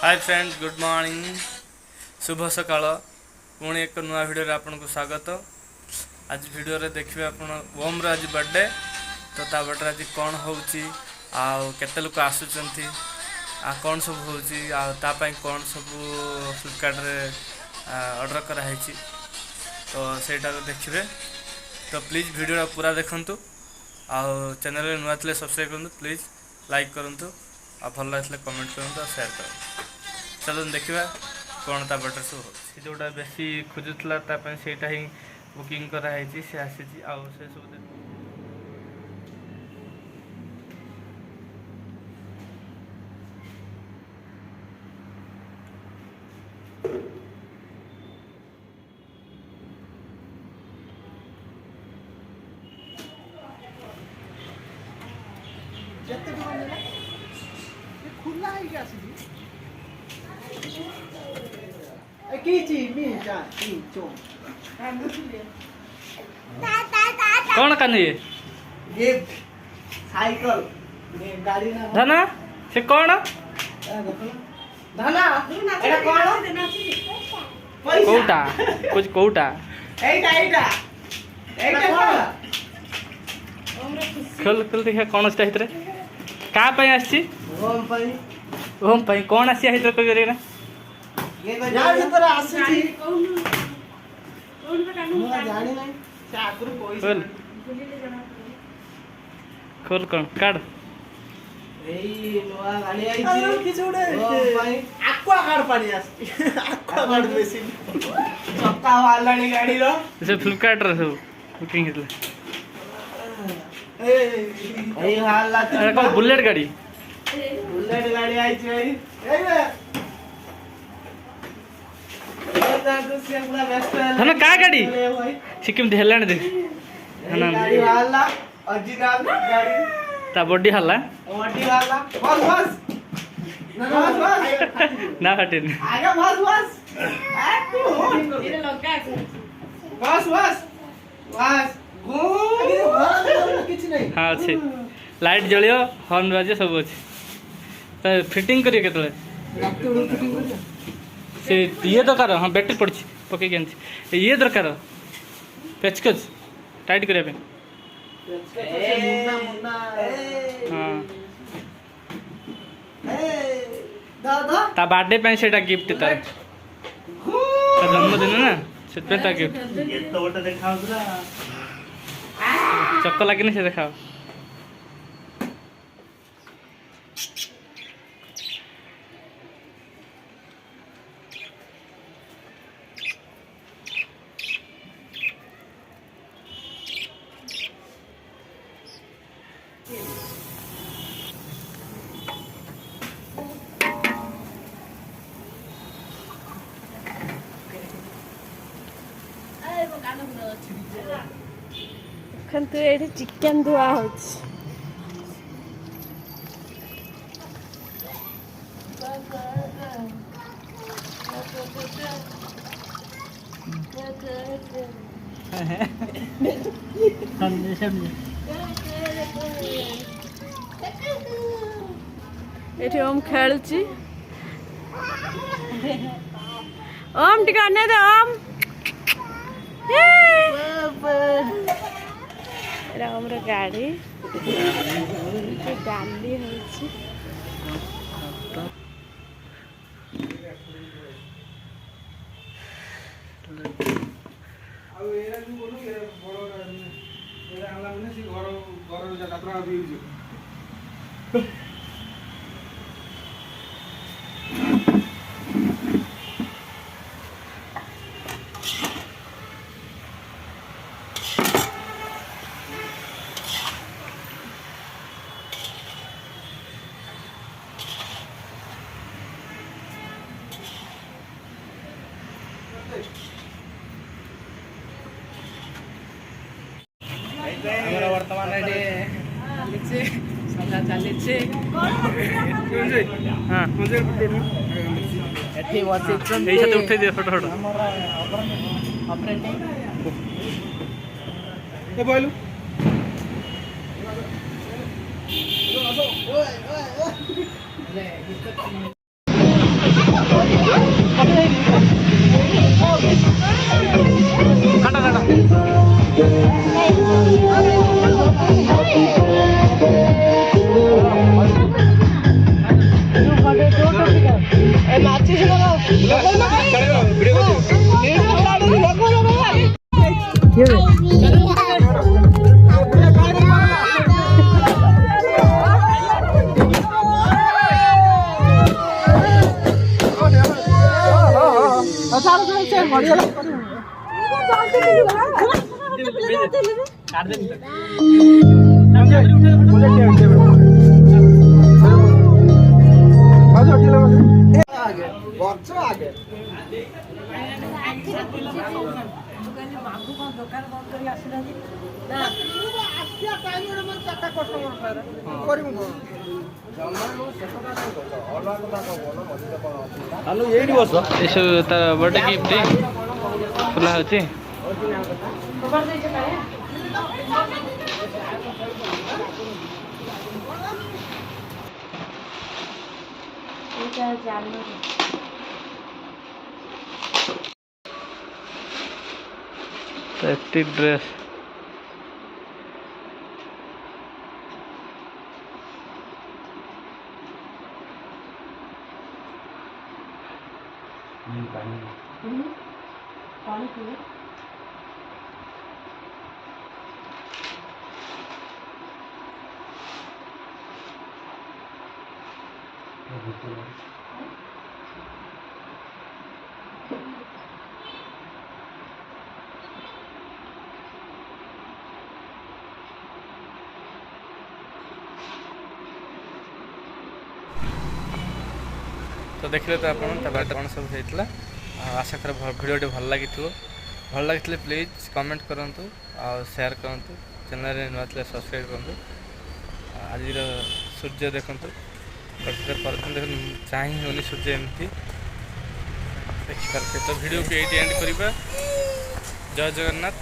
Hi friends, good morning, शुभ सकाळ। पुणी एक नुआ वीडियो आपन को स्वागत। आज वीडियो रे देखिए आपन ओम रा आज बर्थडे तो ता बर्थडे आज कौन होउची आ केते लोक आसुचंती आ कौन सब होउची आ ता पई कौन सब फ्लिपकार्ट रे ऑर्डर करा हैची तो सेटा देखिए। तो प्लीज वीडियो पूरा देखंतु आ चैनल रे नुआ तले सब्सक्राइब करंतु, प्लीज लाइक करंतु आ भल लागले कमेंट करंतु आ शेयर करंतु। चलो देखा कौन ता बटर सब हो जोटा बेसी खोजुला से ही बुकिंग कराई से आसी से सब खुला है क्या सीधी कौन का नहीं गिफ्ट साइकिल गाड़ी ना धना से कौन धना एटा कोन पैसा कोटा कुछ कोटा एटा एटा एटा कोन खोल खोल देखा कौन सी हितरे का पई आसी ओम पई कौन आसी हितरे कोई करे ना ये तो जानी पर आसी कौन पे कानू जानी नहीं से आगुर पैसा खोल कौन काढ एई नवा गाड़ी आई छी कि जोड़े ओ भाई एक्वा कार्ड पानी आसी एक्वा कार्ड मशीन चक्का वाला गाड़ी रो से फ्लिपकार्ट रे सब बुकिंग हितले ए हाल ला अरे कौन बुलेट गाड़ी आई छी भाई ए बे धना का गाड़ी सिक्किम हेलाण दे गाड़ी वाला ओरिजिनल गाड़ी ता बॉडी हल्ला बॉडी वाला बस ना हटे आगे बस ये लगा बस किछ नहीं हाँ अच्छे लाइट जलियो हॉर्न बाजे सब अच्छे तो फिटिंग करिए केतले से ये दरकार हाँ बैटरी पड़ी पकई के ये दरकार पेचकस टाइट करिया पे हाँ ता बर्थडे पे सेटा गिफ्ट तार ता जन्मदिन ना से पे ता गिफ्ट ये तो ओटा देखाओ चक्कर लगे से देखाओ तो ये चिकन धुआ हो ये ओम खेलुची ओम टिका ने दे ओम हमर गाड़ी डाली होची आ एरा जो बोलू ये बड़ो एरा आला माने से घर यात्रा भी हो वर्तमान उठे दिए फोटो फोटो ଏସବୁ ତାର ବଡେ ଗିଫ୍ଟ ଖୋଲା ହଉଛି। ଏତିକି ଡ୍ରେସ୍ तो देखिले तो आपण ता बाटे कौन सब होइतला। आशा कर वीडियो भल लगी प्लीज कमेंट करंतु और शेयर करंतु चैनल रे नथले सब्सक्राइब करंतु। आज सूर्य देखंतु देखन चाहि होनी सूर्य एमती देखि पारते। तो वीडियो को एंड करिबा। जय जगन्नाथ।